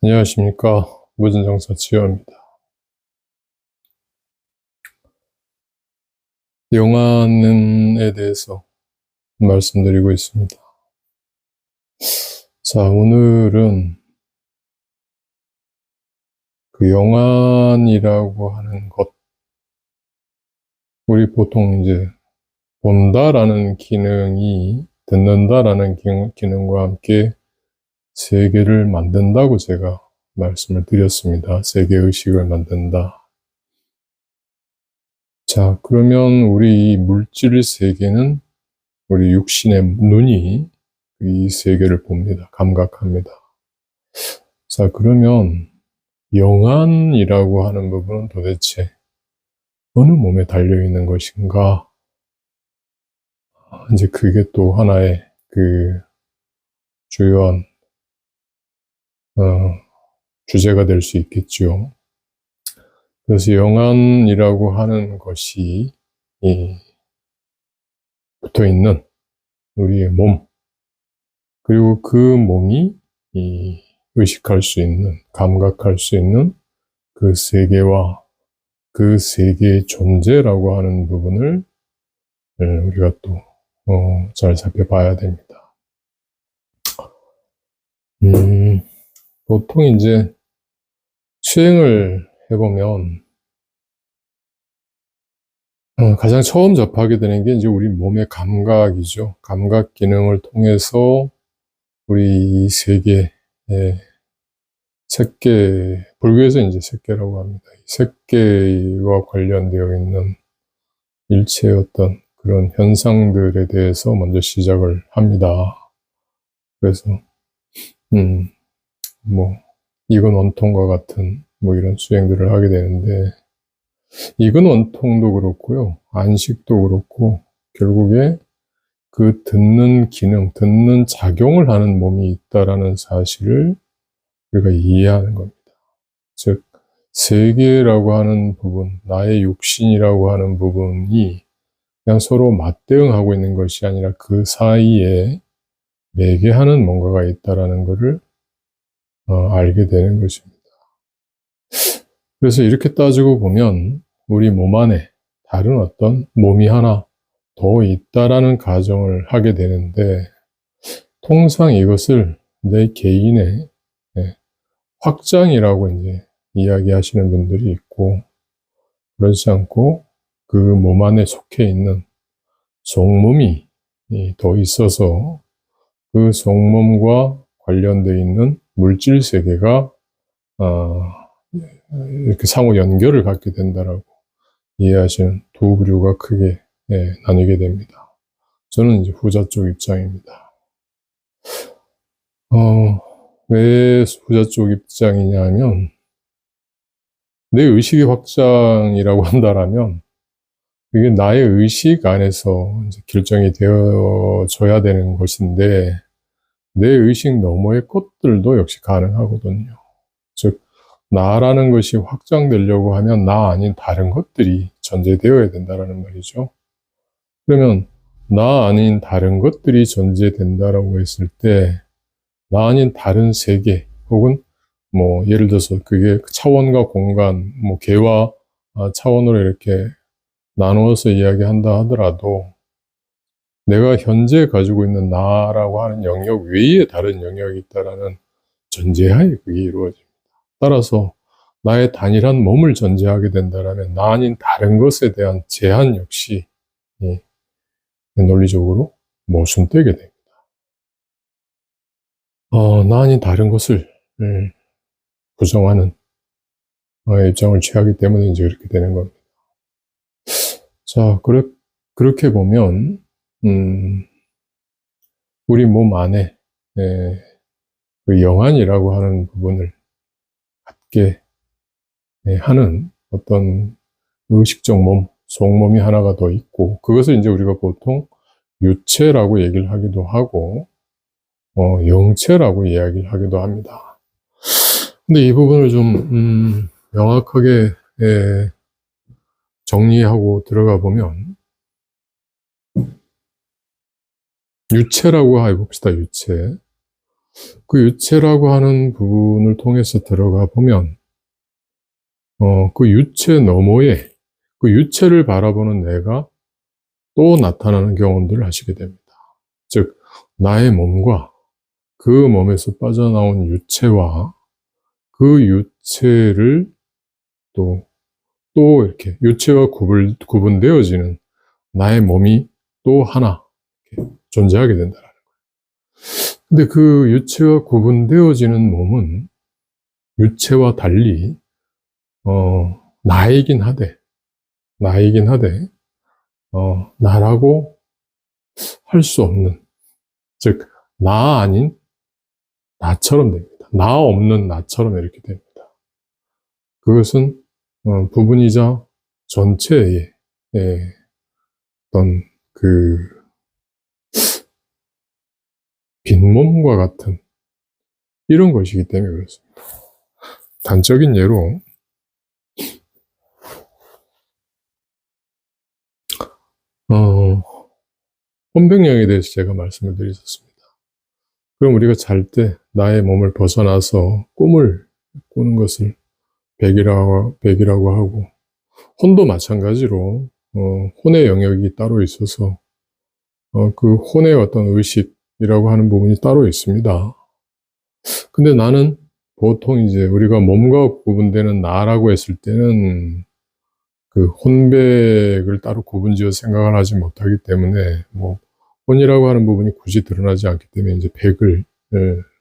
안녕하십니까. 무진정사 지효입니다. 영안에 대해서 말씀드리고 있습니다. 자, 오늘은 그 영안이라고 하는 것, 우리 보통 이제 본다라는 기능이 듣는다라는 기능과 함께 세계를 만든다고 제가 말씀을 드렸습니다. 세계의식을 만든다. 자, 그러면 우리 물질 세계는 우리 육신의 눈이 이 세계를 봅니다. 감각합니다. 자, 그러면 영안이라고 하는 부분은 도대체 어느 몸에 달려있는 것인가? 이제 그게 또 하나의 그 주요한 주제가 될 수 있겠죠. 그래서 영안이라고 하는 것이 붙어 있는 우리의 몸, 그리고 그 몸이 의식할 수 있는, 감각할 수 있는 그 세계와 그 세계의 존재라고 하는 부분을 우리가 또 잘 살펴봐야 됩니다. 보통 이제 수행을 해보면 가장 처음 접하게 되는 게 이제 우리 몸의 감각이죠. 감각 기능을 통해서 우리 이 세계, 색계, 불교에서 이제 색계라고 합니다. 색계와 관련되어 있는 일체의 어떤 그런 현상들에 대해서 먼저 시작을 합니다. 그래서, 이건 원통과 같은 이런 수행들을 하게 되는데, 이건 원통도 그렇고요. 안식도 그렇고, 결국에 그 듣는 기능, 듣는 작용을 하는 몸이 있다라는 사실을 우리가 이해하는 겁니다. 즉, 세계라고 하는 부분, 나의 육신이라고 하는 부분이 그냥 서로 맞대응하고 있는 것이 아니라 그 사이에 매개하는 뭔가가 있다라는 것을 알게 되는 것입니다. 그래서 이렇게 따지고 보면 우리 몸 안에 다른 어떤 몸이 하나 더 있다라는 가정을 하게 되는데, 통상 이것을 내 개인의 확장이라고 이제 이야기하시는 분들이 있고, 그렇지 않고 그 몸 안에 속해 있는 속몸이 더 있어서 그 속몸과 관련되어 있는 물질 세계가 이렇게 상호 연결을 갖게 된다라고 이해하시는 두 부류가 크게 나뉘게 됩니다. 저는 이제 후자 쪽 입장입니다. 왜 후자 쪽 입장이냐 하면, 내 의식의 확장이라고 한다라면 이게 나의 의식 안에서 이제 결정이 되어져야 되는 것인데, 내 의식 너머의 것들도 역시 가능하거든요. 즉, 나라는 것이 확장되려고 하면 나 아닌 다른 것들이 존재되어야 된다는 말이죠. 그러면 나 아닌 다른 것들이 존재된다라고 했을 때, 나 아닌 다른 세계, 혹은 예를 들어서 그게 차원과 공간, 개와 차원으로 이렇게 나누어서 이야기한다 하더라도, 내가 현재 가지고 있는 나라고 하는 영역 외에 다른 영역이 있다라는 전제하에 그게 이루어집니다. 따라서 나의 단일한 몸을 전제하게 된다면 나 아닌 다른 것에 대한 제한 역시 논리적으로 모순되게 됩니다. 나 아닌 다른 것을 부정하는 입장을 취하기 때문에 이제 그렇게 되는 겁니다. 자, 그렇게 보면 우리 몸 안에 그 영안이라고 하는 부분을 갖게 하는 어떤 의식적 몸, 속몸이 하나가 더 있고, 그것을 이제 우리가 보통 유체라고 얘기를 하기도 하고, 영체라고 이야기를 하기도 합니다. 근데 이 부분을 좀 명확하게 정리하고 들어가 보면 유체라고 해봅시다. 유체. 그 유체라고 하는 부분을 통해서 들어가 보면 그 유체 너머에 그 유체를 바라보는 내가 또 나타나는 경험들을 하시게 됩니다. 즉 나의 몸과 그 몸에서 빠져나온 유체와 그 유체를 또 이렇게 유체와 구분되어지는 나의 몸이 또 하나 이렇게 존재하게 된다는 거예요. 근데 그 유체와 구분되어지는 몸은 유체와 달리 나이긴 하되 나라고 할 수 없는, 즉 나 아닌 나처럼 됩니다. 나 없는 나처럼 이렇게 됩니다. 그것은 부분이자 전체의 어떤 그 빈몸과 같은 이런 것이기 때문에 그렇습니다. 단적인 예로 혼백령에 대해서 제가 말씀을 드렸었습니다. 그럼 우리가 잘 때 나의 몸을 벗어나서 꿈을 꾸는 것을 백이라고 하고, 혼도 마찬가지로 혼의 영역이 따로 있어서 그 혼의 어떤 의식이라고 하는 부분이 따로 있습니다. 근데 나는 보통 이제 우리가 몸과 구분되는 나라고 했을 때는 그 혼백을 따로 구분지어 생각을 하지 못하기 때문에 뭐 혼이라고 하는 부분이 굳이 드러나지 않기 때문에 이제 백을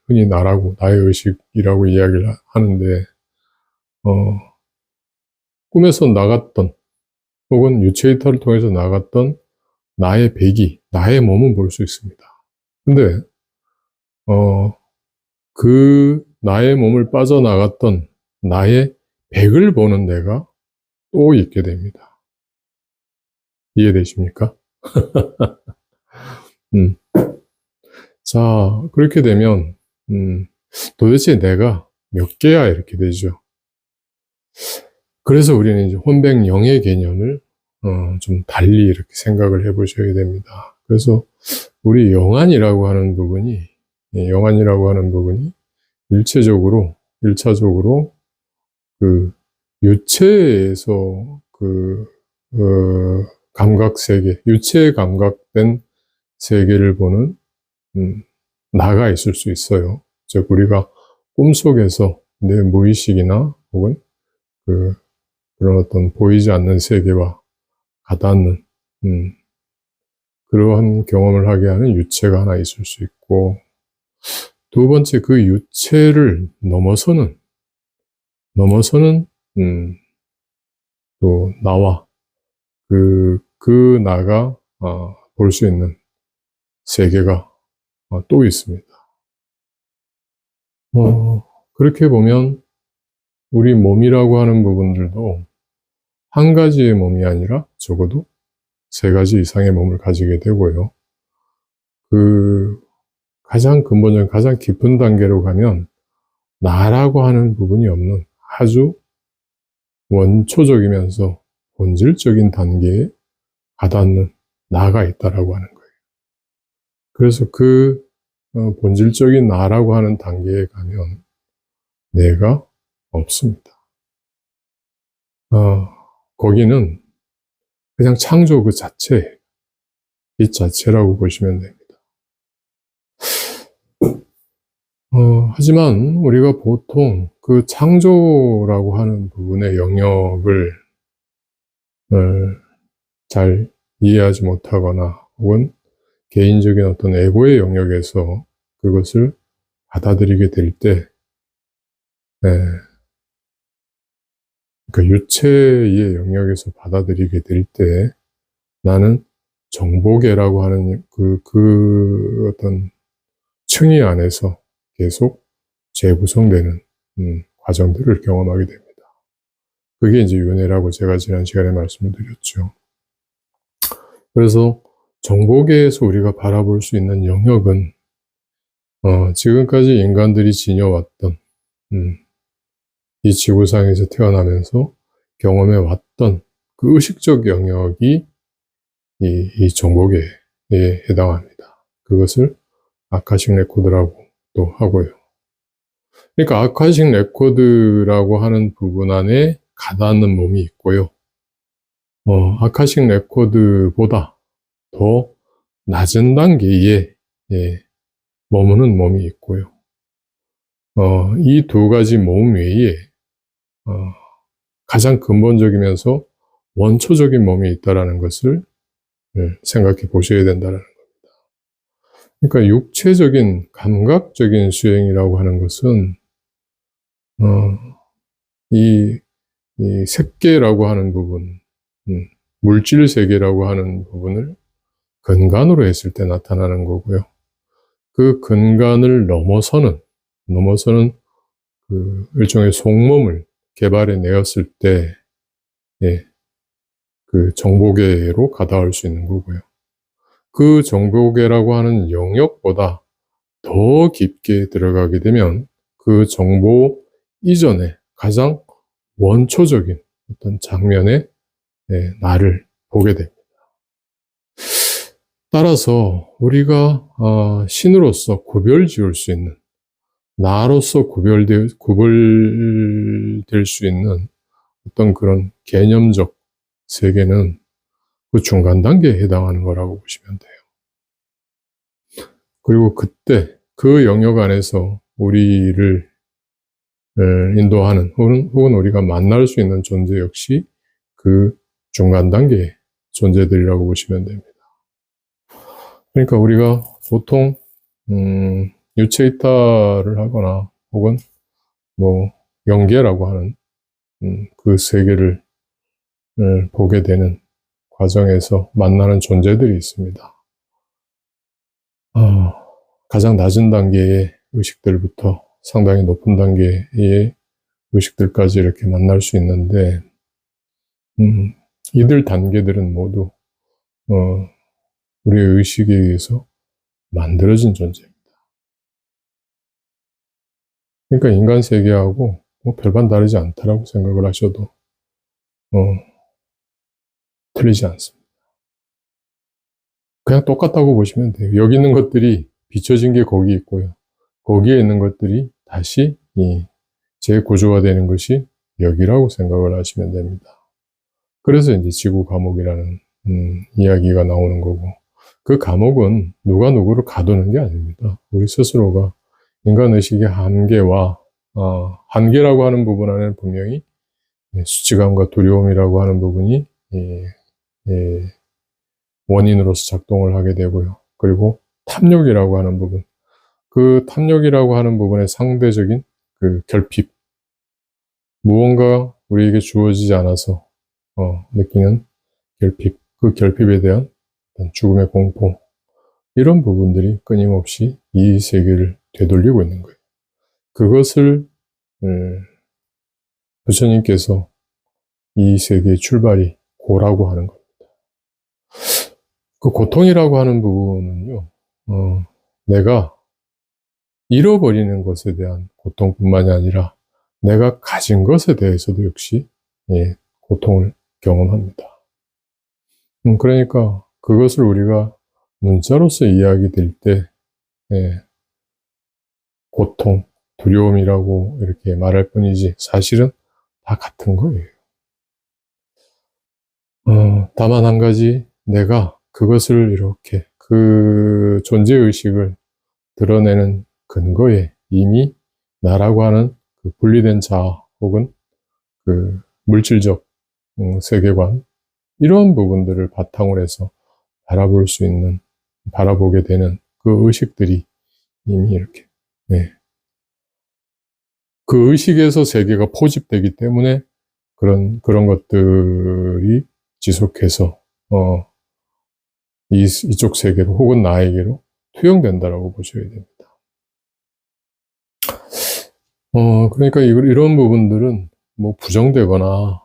흔히 나라고 나의 의식이라고 이야기를 하는데 꿈에서 나갔던 혹은 유체이탈을 통해서 나갔던 나의 백이 나의 몸은 볼 수 있습니다. 근데 그 나의 몸을 빠져나갔던 나의 백을 보는 내가 또 있게 됩니다. 이해되십니까? 자, 그렇게 되면 도대체 내가 몇 개야 이렇게 되죠. 그래서 우리는 이제 혼백영의 개념을 좀 달리 이렇게 생각을 해보셔야 됩니다. 그래서 우리 영안이라고 하는 부분이 일차적으로 그 유체에서 그 감각 세계, 유체에 감각된 세계를 보는 나가 있을 수 있어요. 즉 우리가 꿈속에서 내 무의식이나 혹은 그런 어떤 보이지 않는 세계와 가닿는 그러한 경험을 하게 하는 유체가 하나 있을 수 있고, 두 번째 그 유체를 넘어서는 또 나와 그 나가 볼 수 있는 세계가 또 있습니다. 그렇게 보면 우리 몸이라고 하는 부분들도 한 가지의 몸이 아니라 적어도 세 가지 이상의 몸을 가지게 되고요. 그 가장 근본적인 가장 깊은 단계로 가면 나라고 하는 부분이 없는 아주 원초적이면서 본질적인 단계에 가닿는 나가 있다라고 하는 거예요. 그래서 그 본질적인 나라고 하는 단계에 가면 내가 없습니다. 거기는 그냥 창조 그 자체, 이 자체라고 보시면 됩니다. 하지만 우리가 보통 그 창조라고 하는 부분의 영역을 잘 이해하지 못하거나 혹은 개인적인 어떤 에고의 영역에서 그것을 받아들이게 될 때, 그 유체의 영역에서 받아들이게 될 때 나는 정보계라고 하는 그 어떤 층위 안에서 계속 재구성되는 과정들을 경험하게 됩니다. 그게 이제 윤회라고 제가 지난 시간에 말씀을 드렸죠. 그래서 정보계에서 우리가 바라볼 수 있는 영역은 지금까지 인간들이 지녀왔던, 이 지구상에서 태어나면서 경험해왔던 그 의식적 영역이 이 정보계에 해당합니다. 그것을 아카식 레코드라고 또 하고요. 그러니까 아카식 레코드라고 하는 부분 안에 가닿는 몸이 있고요. 아카식 레코드보다 더 낮은 단계에 머무는 몸이 있고요. 이 두 가지 몸 외에 가장 근본적이면서 원초적인 몸이 있다는 것을 생각해 보셔야 된다는 겁니다. 그러니까 육체적인 감각적인 수행이라고 하는 것은 이 색계라고 하는 부분, 물질 세계라고 하는 부분을 근간으로 했을 때 나타나는 거고요. 그 근간을 넘어서는 그 일종의 속몸을 개발해 내었을 때, 그 정보계로 가닿을 수 있는 거고요. 그 정보계라고 하는 영역보다 더 깊게 들어가게 되면 그 정보 이전에 가장 원초적인 어떤 장면에 나를 보게 됩니다. 따라서 우리가 신으로서 구별 지을 수 있는, 나로서 구별될 수 있는 어떤 그런 개념적 세계는 그 중간 단계에 해당하는 거라고 보시면 돼요. 그리고 그때 그 영역 안에서 우리를 인도하는 혹은 우리가 만날 수 있는 존재 역시 그 중간 단계의 존재들이라고 보시면 됩니다. 그러니까 우리가 보통 유체 이탈을 하거나 혹은 뭐 영계라고 하는 그 세계를 보게 되는 과정에서 만나는 존재들이 있습니다. 가장 낮은 단계의 의식들부터 상당히 높은 단계의 의식들까지 이렇게 만날 수 있는데, 이들 단계들은 모두 우리의 의식에 의해서 만들어진 존재입니다. 그러니까 인간 세계하고 뭐 별반 다르지 않다라고 생각을 하셔도 틀리지 않습니다. 그냥 똑같다고 보시면 돼요. 여기 있는 것들이 비춰진 게 거기 있고요. 거기에 있는 것들이 다시 재구조가 되는 것이 여기라고 생각을 하시면 됩니다. 그래서 이제 지구 감옥이라는 이야기가 나오는 거고, 그 감옥은 누가 누구를 가두는 게 아닙니다. 우리 스스로가 인간의식의 한계와 한계라고 하는 부분 안에는 분명히 수치감과 두려움이라고 하는 부분이 원인으로서 작동을 하게 되고요. 그리고 탐욕이라고 하는 부분, 그 탐욕이라고 하는 부분의 상대적인 그 결핍, 무언가 우리에게 주어지지 않아서 느끼는 결핍, 그 결핍에 대한 죽음의 공포, 이런 부분들이 끊임없이 이 세계를 되돌리고 있는 거예요. 그것을 부처님께서 이 세계의 출발이 고라고 하는 겁니다. 그 고통이라고 하는 부분은요, 내가 잃어버리는 것에 대한 고통뿐만이 아니라 내가 가진 것에 대해서도 역시 고통을 경험합니다. 그러니까 그것을 우리가 문자로서 이야기 될 때 고통, 두려움이라고 이렇게 말할 뿐이지 사실은 다 같은 거예요. 다만 한 가지, 내가 그것을 이렇게 그 존재의식을 드러내는 근거에 이미 나라고 하는 그 분리된 자아 혹은 그 물질적 세계관, 이런 부분들을 바탕으로 해서 바라보게 되는 그 의식들이 이미 이렇게, 그 의식에서 세계가 포집되기 때문에 그런 것들이 지속해서, 이쪽 세계로 혹은 나에게로 투영된다라고 보셔야 됩니다. 그러니까 이런 부분들은 뭐 부정되거나,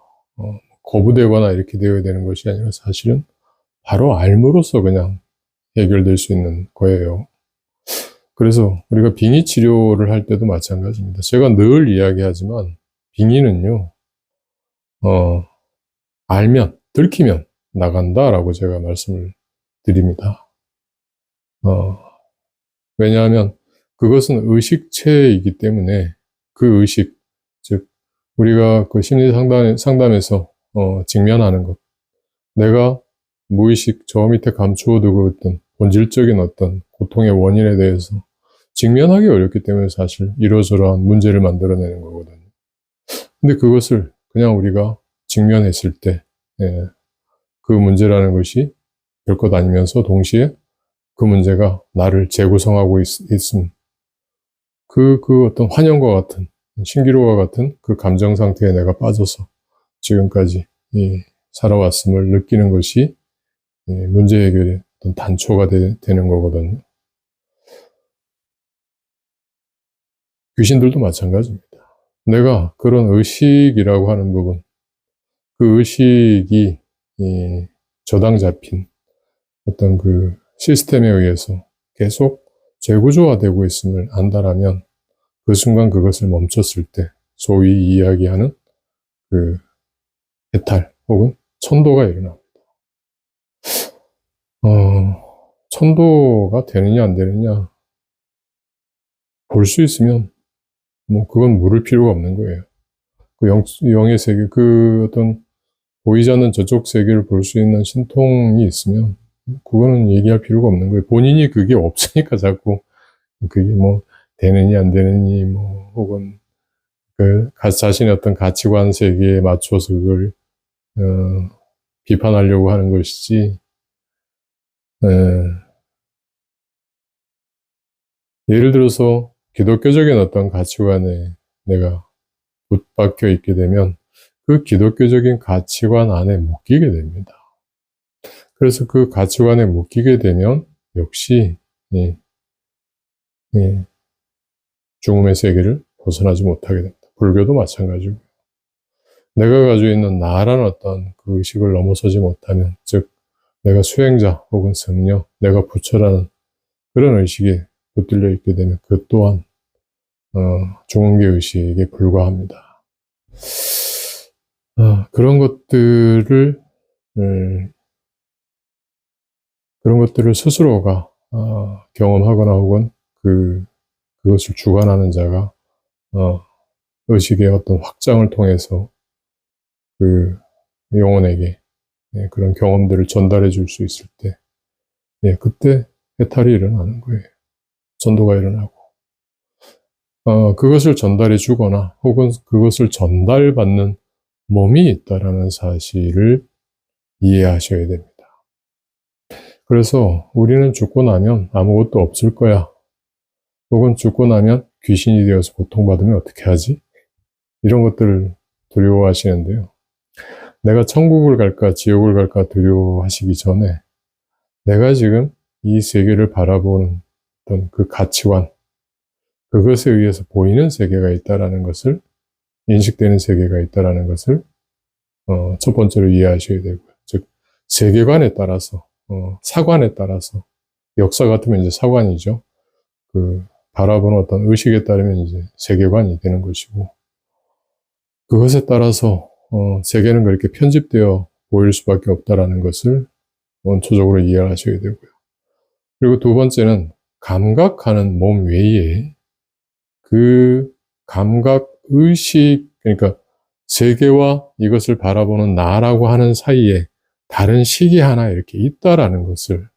거부되거나 이렇게 되어야 되는 것이 아니라 사실은 바로 알므로써 그냥 해결될 수 있는 거예요. 그래서 우리가 빙의 치료를 할 때도 마찬가지입니다. 제가 늘 이야기하지만 빙의는요, 알면, 들키면 나간다라고 제가 말씀을 드립니다. 왜냐하면 그것은 의식체이기 때문에 그 의식, 즉, 우리가 그 심리 상담에서 직면하는 것, 내가 무의식 저 밑에 감추어두고 있던 본질적인 어떤 고통의 원인에 대해서 직면하기 어렵기 때문에 사실 이러저러한 문제를 만들어내는 거거든요. 근데 그것을 그냥 우리가 직면했을 때, 예, 그 문제라는 것이 별것 아니면서 동시에 그 문제가 나를 재구성하고 있음. 그 어떤 환영과 같은, 신기루와 같은 그 감정 상태에 내가 빠져서 지금까지 살아왔음을 느끼는 것이 문제 해결의 어떤 단초가 되는 거거든요. 귀신들도 마찬가지입니다. 내가 그런 의식이라고 하는 부분, 그 의식이 저당 잡힌 어떤 그 시스템에 의해서 계속 재구조화되고 있음을 안다라면 그 순간 그것을 멈췄을 때 소위 이야기하는 그 해탈 혹은 천도가 일어납니다. 천도가 되느냐 안 되느냐 볼 수 있으면 뭐 그건 물을 필요가 없는 거예요. 그 영의 세계, 그 어떤 보이지 않는 저쪽 세계를 볼 수 있는 신통이 있으면 그거는 얘기할 필요가 없는 거예요. 본인이 그게 없으니까 자꾸 그게 뭐 되느니 안 되느니 뭐 혹은 그 자신의 어떤 가치관 세계에 맞춰서 그걸 비판하려고 하는 것이지. 예를 들어서 기독교적인 어떤 가치관에 내가 붙박혀 있게 되면 그 기독교적인 가치관 안에 묶이게 됩니다. 그래서 그 가치관에 묶이게 되면 역시 죽음의 세계를 벗어나지 못하게 됩니다. 불교도 마찬가지고 내가 가지고 있는 나라는 어떤 그 의식을 넘어서지 못하면, 즉 내가 수행자 혹은 성녀, 내가 부처라는 그런 의식에 붙들려 있게 되면 그 또한 중흥계 의식에 불과합니다. 그런 것들을 스스로가 경험하거나 혹은 그것을 주관하는 자가 의식의 어떤 확장을 통해서 그 영혼에게 그런 경험들을 전달해 줄 수 있을 때, 그때 해탈이 일어나는 거예요. 전도가 일어나고. 그것을 전달해 주거나 혹은 그것을 전달받는 몸이 있다라는 사실을 이해하셔야 됩니다. 그래서 우리는 죽고 나면 아무것도 없을 거야. 혹은 죽고 나면 귀신이 되어서 고통받으면 어떻게 하지? 이런 것들을 두려워하시는데요. 내가 천국을 갈까 지옥을 갈까 두려워하시기 전에 내가 지금 이 세계를 바라보는 어떤 그 가치관, 그것에 의해서 보이는 세계가 있다라는 것을, 인식되는 세계가 있다라는 것을 첫 번째로 이해하셔야 되고요. 즉 세계관에 따라서, 사관에 따라서, 역사 같으면 이제 사관이죠. 그 바라보는 어떤 의식에 따르면 이제 세계관이 되는 것이고, 그것에 따라서 세계는 그렇게 편집되어 보일 수밖에 없다라는 것을 원초적으로 이해하셔야 되고요. 그리고 두 번째는 감각하는 몸 외에 그 감각 의식, 그러니까 세계와 이것을 바라보는 나라고 하는 사이에 다른 식이 하나 이렇게 있다라는 것을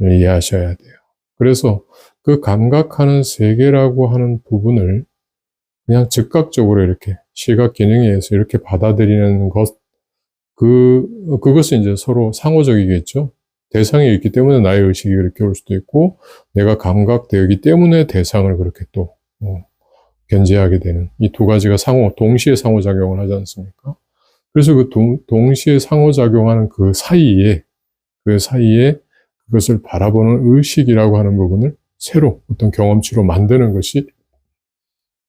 이해하셔야 돼요. 그래서 그 감각하는 세계라고 하는 부분을 그냥 즉각적으로 이렇게 시각 기능에 의해서 이렇게 받아들이는 것, 그것은 이제 서로 상호적이겠죠. 대상이 있기 때문에 나의 의식이 그렇게 올 수도 있고, 내가 감각되기 때문에 대상을 그렇게 또 견제하게 되는 이 두 가지가 동시에 상호작용을 하지 않습니까? 그래서 그 동시에 상호작용하는 그 사이에 그것을 바라보는 의식이라고 하는 부분을 새로 어떤 경험치로 만드는 것이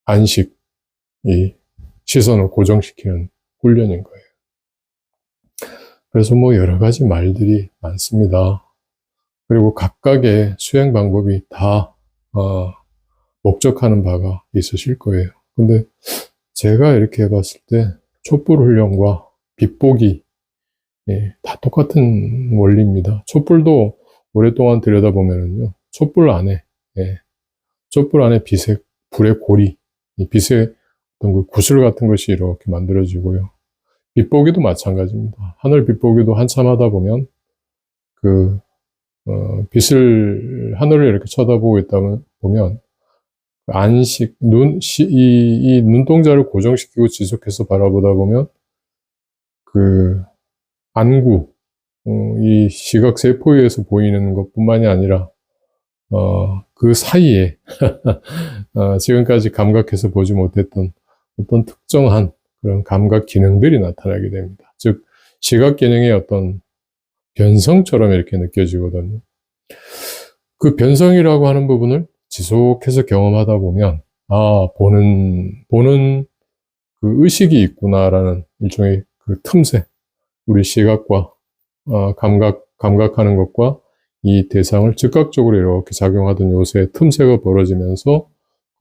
안식, 이 시선을 고정시키는 훈련인 거예요. 그래서 뭐 여러 가지 말들이 많습니다. 그리고 각각의 수행 방법이 다 목적하는 바가 있으실 거예요. 근데 제가 이렇게 해봤을 때 촛불 훈련과 빛보기, 예, 다 똑같은 원리입니다. 촛불도 오랫동안 들여다보면은요, 예, 촛불 안에 불의 고리, 이 빛의 어떤 그 구슬 같은 것이 이렇게 만들어지고요. 빛보기도 마찬가지입니다. 하늘 빛보기도 한참 하다 보면 그 하늘을 이렇게 쳐다보고 있다 보면 이 눈동자를 고정시키고 지속해서 바라보다 보면 그 안구, 이 시각 세포에서 보이는 것뿐만이 아니라 그 사이에 지금까지 감각해서 보지 못했던 어떤 특정한 그런 감각 기능들이 나타나게 됩니다. 즉 시각 기능의 어떤 변성처럼 이렇게 느껴지거든요. 그 변성이라고 하는 부분을 지속해서 경험하다 보면 보는 그 의식이 있구나라는 일종의 그 틈새, 우리 시각과 감각하는 것과 이 대상을 즉각적으로 이렇게 작용하던 요소의 틈새가 벌어지면서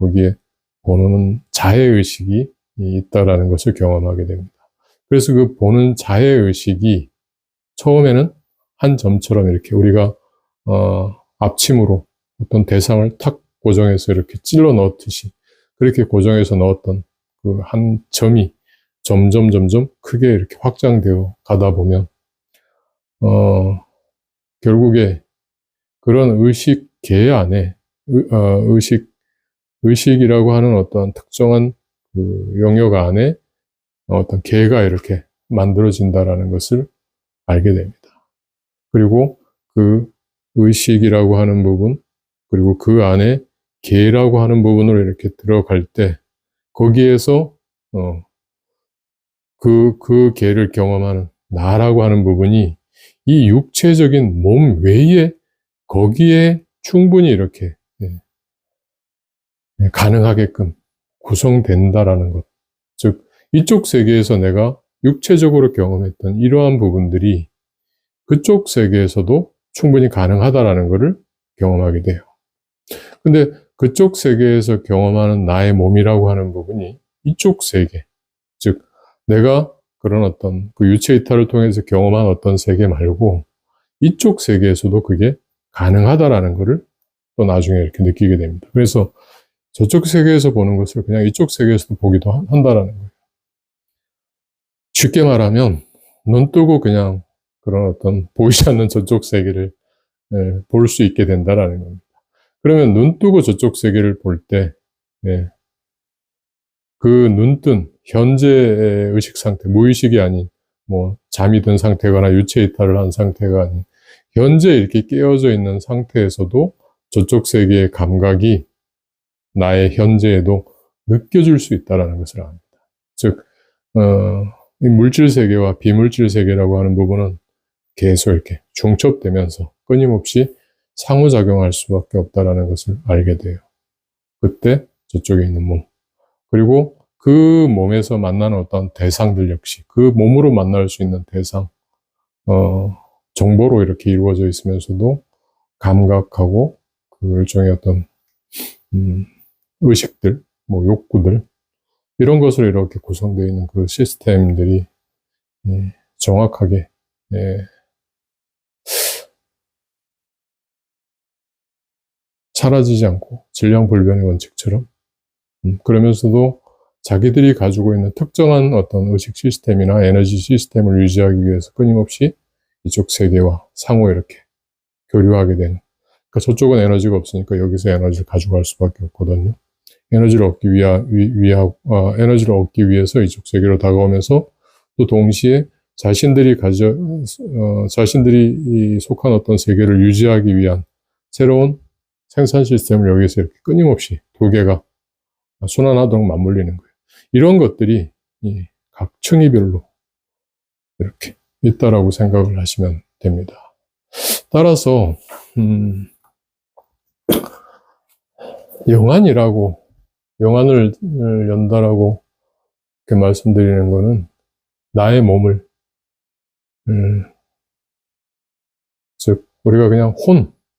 거기에 보는 자해의식이 있다라는 것을 경험하게 됩니다. 그래서 그 보는 자해의식이 처음에는 한 점처럼 이렇게 우리가 앞침으로 어떤 대상을 탁 고정해서 이렇게 찔러 넣듯이 그렇게 고정해서 넣었던 그 한 점이 점점 크게 이렇게 확장되어 가다 보면 결국에 그런 의식계 안에 의식이라고 하는 어떤 특정한 그 영역 안에 어떤 계가 이렇게 만들어진다라는 것을 알게 됩니다. 그리고 그 의식이라고 하는 부분, 그리고 그 안에 계라고 하는 부분으로 이렇게 들어갈 때, 거기에서, 그 계를 경험하는 나라고 하는 부분이 이 육체적인 몸 외에 거기에 충분히 이렇게 가능하게끔 구성된다라는 것. 즉, 이쪽 세계에서 내가 육체적으로 경험했던 이러한 부분들이 그쪽 세계에서도 충분히 가능하다라는 것을 경험하게 돼요. 근데 그쪽 세계에서 경험하는 나의 몸이라고 하는 부분이 이쪽 세계, 즉 내가 그런 어떤 그 유체 이탈을 통해서 경험한 어떤 세계 말고 이쪽 세계에서도 그게 가능하다라는 것을 또 나중에 이렇게 느끼게 됩니다. 그래서 저쪽 세계에서 보는 것을 그냥 이쪽 세계에서도 보기도 한다라는 거예요. 쉽게 말하면 눈 뜨고 그냥 그런 어떤 보이지 않는 저쪽 세계를 볼 수 있게 된다라는 겁니다. 그러면 눈 뜨고 저쪽 세계를 볼 때, 그 눈뜬 현재의 의식 상태, 무의식이 아닌 뭐 잠이 든 상태거나 유체 이탈을 한 상태가 아닌 현재 이렇게 깨어져 있는 상태에서도 저쪽 세계의 감각이 나의 현재에도 느껴질 수 있다는 것을 압니다. 즉, 이 물질 세계와 비물질 세계라고 하는 부분은 계속 이렇게 중첩되면서 끊임없이 상호작용할 수밖에 없다는 것을 알게 돼요. 그때 저쪽에 있는 몸, 그리고 그 몸에서 만나는 어떤 대상들 역시 그 몸으로 만날 수 있는 대상, 정보로 이렇게 이루어져 있으면서도 감각하고 그 일종의 어떤 의식들, 뭐 욕구들 이런 것으로 이렇게 구성되어 있는 그 시스템들이 정확하게 사라지지 않고 질량불변의 원칙처럼 그러면서도 자기들이 가지고 있는 특정한 어떤 의식 시스템이나 에너지 시스템을 유지하기 위해서 끊임없이 이쪽 세계와 상호 이렇게 교류하게 되는. 그러니까 저쪽은 에너지가 없으니까 여기서 에너지를 가져갈 수밖에 없거든요. 에너지를 얻기 위해서 이쪽 세계로 다가오면서 또 동시에 자신들이 속한 어떤 세계를 유지하기 위한 새로운 생산 시스템을 여기서 이렇게 끊임없이 두 개가 순환하도록 맞물리는 거예요. 이런 것들이 각 층위별로 이렇게 있다라고 생각을 하시면 됩니다. 따라서 영안을 연다라고 이렇게 말씀드리는 거는 나의 몸을 즉 우리가 그냥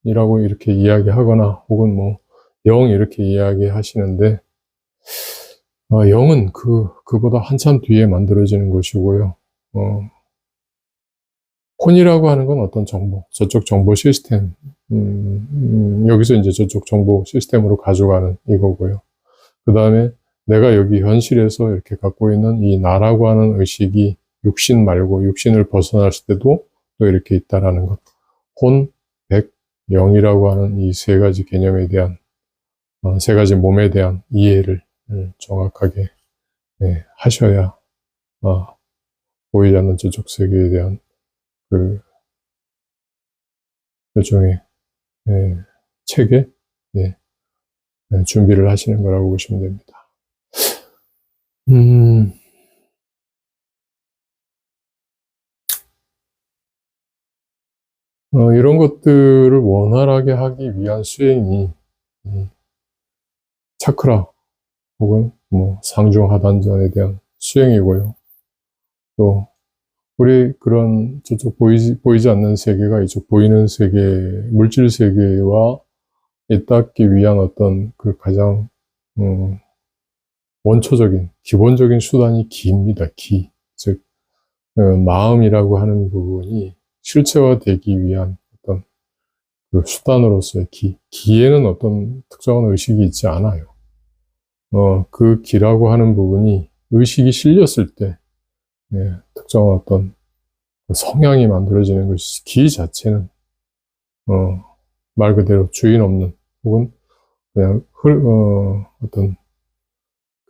혼이라고 이렇게 이야기하거나 혹은 뭐 영 이렇게 이야기하시는데, 영은 그보다 한참 뒤에 만들어지는 것이고요. 혼이라고 하는 건 어떤 정보, 저쪽 정보 시스템, 여기서 이제 저쪽 정보 시스템으로 가져가는 이거고요. 그 다음에 내가 여기 현실에서 이렇게 갖고 있는 이 나라고 하는 의식이 육신 말고 육신을 벗어났을 때도 또 이렇게 있다라는 것. 혼, 백, 영이라고 하는 이 세 가지 개념에 대한, 세 가지 몸에 대한 이해를 정확하게 하셔야, 보이지 않는 저쪽 세계에 대한 그 일종의 체계, 준비를 하시는 거라고 보시면 됩니다. 이런 것들을 원활하게 하기 위한 수행이 차크라 혹은 뭐 상중하단전에 대한 수행이고요. 또 우리 그런 저쪽 보이지 않는 세계가 이쪽 보이는 세계, 물질 세계와 잇닿기 위한 어떤 그 가장 원초적인 기본적인 수단이 기입니다. 기. 즉 마음이라고 하는 부분이 실체화되기 위한 어떤 그 수단으로서의 기. 기에는 어떤 특정한 의식이 있지 않아요. 그 기라고 하는 부분이 의식이 실렸을 때 특정한 어떤 성향이 만들어지는 것이 기 자체는 말 그대로 주인 없는 혹은 그냥 어떤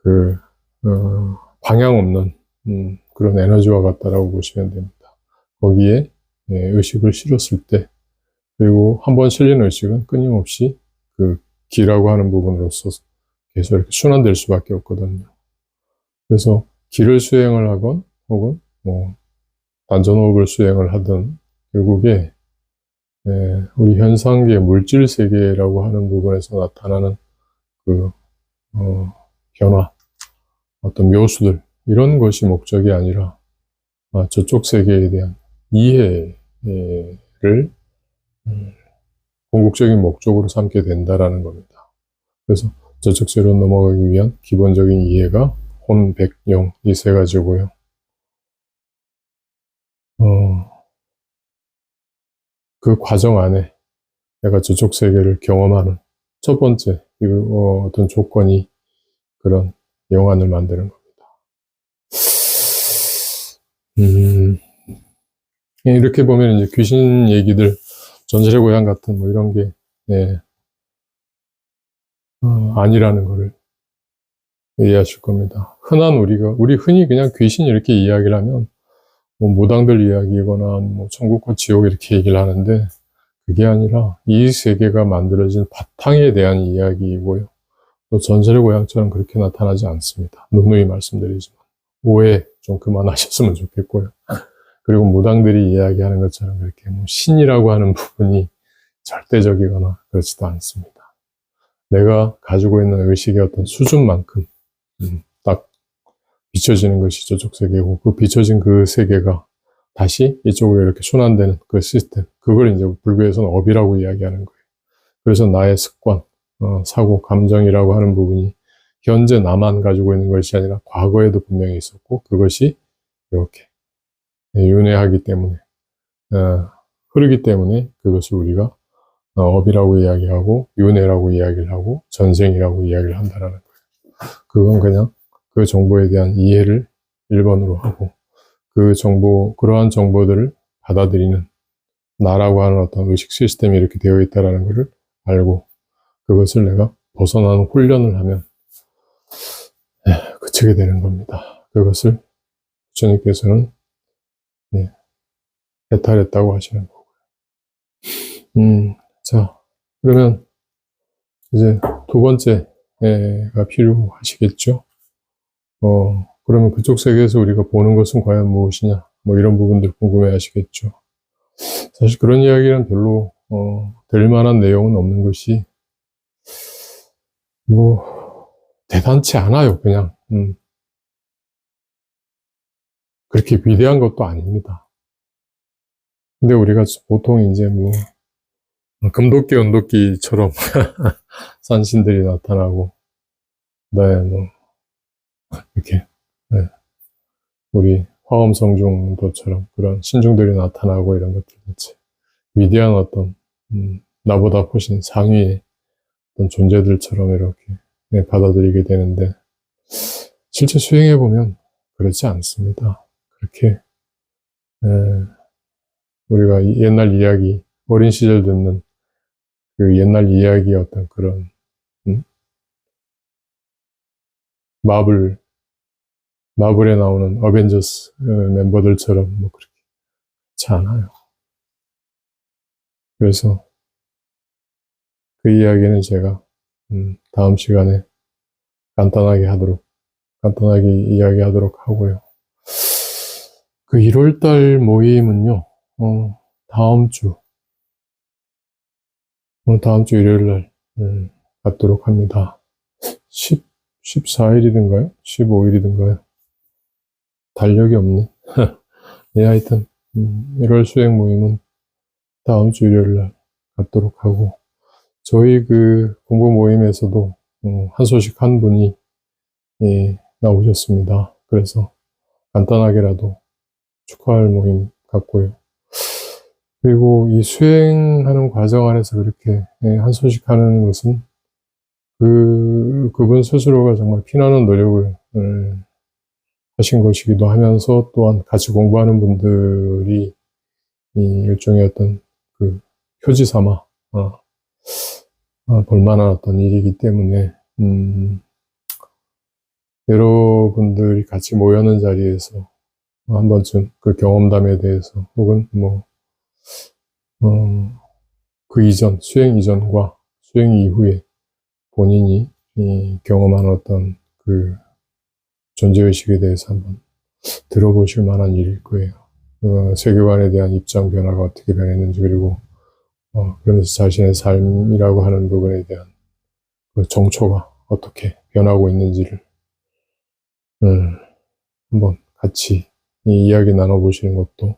그 방향 없는 그런 에너지와 같다라고 보시면 됩니다. 거기에 의식을 실었을 때 그리고 한번 실린 의식은 끊임없이 그 기라고 하는 부분으로서 계속 이렇게 순환될 수밖에 없거든요. 그래서 기를 수행을 하건 혹은 뭐 단전호흡을 수행을 하든 결국에 우리 현상계 물질 세계라고 하는 부분에서 나타나는 그 변화, 어떤 묘수들 이런 것이 목적이 아니라 저쪽 세계에 대한 이해를 궁극적인 목적으로 삼게 된다라는 겁니다. 그래서 저쪽 세계로 넘어가기 위한 기본적인 이해가 혼, 백, 영 이 세 가지고요. 그 과정 안에 내가 저쪽 세계를 경험하는 첫 번째 어떤 조건이 그런 영안을 만드는 겁니다. 이렇게 보면 이제 귀신 얘기들, 전설의 고향 같은 뭐 이런 게 아니라는 거를 이해하실 겁니다. 우리 흔히 그냥 귀신 이렇게 이야기를 하면 뭐 무당들 이야기거나 뭐 천국과 지옥 이렇게 얘기를 하는데 그게 아니라 이 세계가 만들어진 바탕에 대한 이야기이고요. 또 전설의 고향처럼 그렇게 나타나지 않습니다. 누누이 말씀드리지만 오해 좀 그만하셨으면 좋겠고요. 그리고 무당들이 이야기하는 것처럼 그렇게 뭐 신이라고 하는 부분이 절대적이거나 그렇지도 않습니다. 내가 가지고 있는 의식의 어떤 수준만큼 딱 비춰지는 것이 저쪽 세계고 그 비춰진 그 세계가 다시 이쪽으로 이렇게 순환되는 그 시스템, 그걸 이제 불교에서는 업이라고 이야기하는 거예요. 그래서 나의 습관, 사고, 감정이라고 하는 부분이 현재 나만 가지고 있는 것이 아니라 과거에도 분명히 있었고 그것이 이렇게 윤회하기 때문에 흐르기 때문에 그것을 우리가 업이라고 이야기하고 윤회라고 이야기를 하고 전생이라고 이야기를 한다라는 거예요. 그건 그냥 그 정보에 대한 이해를 1번으로 하고 그러한 정보들을 받아들이는 나라고 하는 어떤 의식 시스템이 이렇게 되어 있다라는 것을 알고 그것을 내가 벗어나는 훈련을 하면 그치게 되는 겁니다. 그것을 부처님께서는 해탈했다고 하시는 거고요. 자, 그러면 이제 두 번째가 필요하시겠죠? 그러면 그쪽 세계에서 우리가 보는 것은 과연 무엇이냐? 뭐 이런 부분들 궁금해 하시겠죠? 사실 그런 이야기는 별로, 될 만한 내용은 없는 것이, 뭐, 대단치 않아요, 그냥. 그렇게 위대한 것도 아닙니다. 근데 우리가 보통 이제 뭐, 금도끼, 은도끼처럼 산신들이 나타나고, 네, 뭐, 이렇게, 네, 우리 화엄성중도처럼 그런 신중들이 나타나고 이런 것들 자체. 위대한 어떤, 나보다 훨씬 상위의 어떤 존재들처럼 이렇게 네, 받아들이게 되는데, 실제 수행해보면 그렇지 않습니다. 그렇게, 우리가 옛날 이야기, 어린 시절 듣는 그 옛날 이야기의 어떤 그런, 마블, 마블에 나오는 어벤져스 멤버들처럼 뭐 그렇지 않아요. 그래서 그 이야기는 제가, 다음 시간에 간단하게 이야기하도록 하고요. 그 1월달 모임은요, 다음 주, 다음 주 일요일 날, 갖도록 합니다. 14일이든가요? 15일이든가요? 달력이 없네. 예, 하여튼, 1월 수행 모임은 다음 주 일요일 날 갖도록 하고, 저희 그 공부 모임에서도, 한 소식 한 분이, 예, 나오셨습니다. 그래서 간단하게라도 축하할 모임 같고요. 그리고 이 수행하는 과정 안에서 그렇게 예, 한 소식 하는 것은 그분 스스로가 정말 피나는 노력을 하신 것이기도 하면서 또한 같이 공부하는 분들이 이 일종의 어떤 그 효지 삼아 볼만한 어떤 일이기 때문에 여러분들이 같이 모여는 자리에서 한 번쯤 그 경험담에 대해서 혹은 뭐 그 이전 수행 이전과 수행 이후에 본인이 경험한 어떤 그 존재의식에 대해서 한번 들어보실 만한 일일 거예요. 세계관에 대한 입장 변화가 어떻게 변했는지 그리고 그러면서 자신의 삶이라고 하는 부분에 대한 그 정초가 어떻게 변하고 있는지를 한번 같이 이 이야기 나눠보시는 것도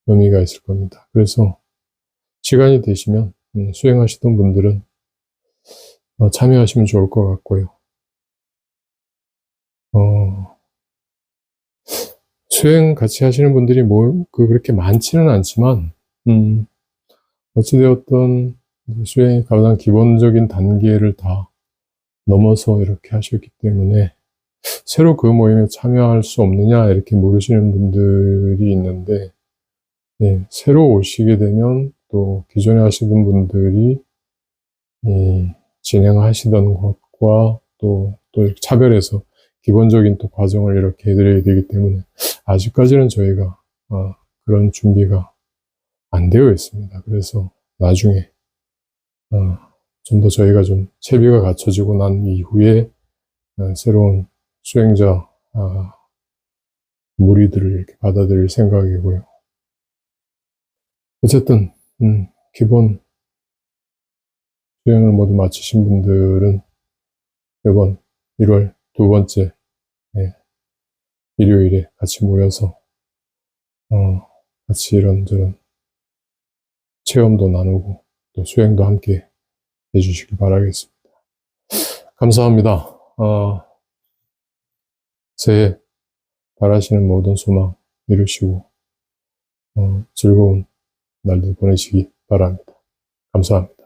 의미가 있을 겁니다. 그래서 시간이 되시면 수행하시던 분들은 참여하시면 좋을 것 같고요. 수행 같이 하시는 분들이 그렇게 많지는 않지만, 어찌되었던 수행의 가장 기본적인 단계를 다 넘어서 이렇게 하셨기 때문에, 새로 그 모임에 참여할 수 없느냐, 이렇게 물으시는 분들이 있는데, 예, 새로 오시게 되면 또 기존에 하시던 분들이, 진행하시던 것과 또 차별해서 기본적인 또 과정을 이렇게 해드려야 되기 때문에, 아직까지는 저희가 그런 준비가 안 되어 있습니다. 그래서 나중에 좀 더 저희가 좀 채비가 갖춰지고 난 이후에 새로운 수행자 무리들을 이렇게 받아들일 생각이고요. 어쨌든 기본 수행을 모두 마치신 분들은 이번 1월 두 번째 일요일에 같이 모여서 같이 이런저런 체험도 나누고 또 수행도 함께 해주시기 바라겠습니다. 감사합니다. 새해 바라시는 모든 소망 이루시고 즐거운 날들 보내시기 바랍니다. 감사합니다.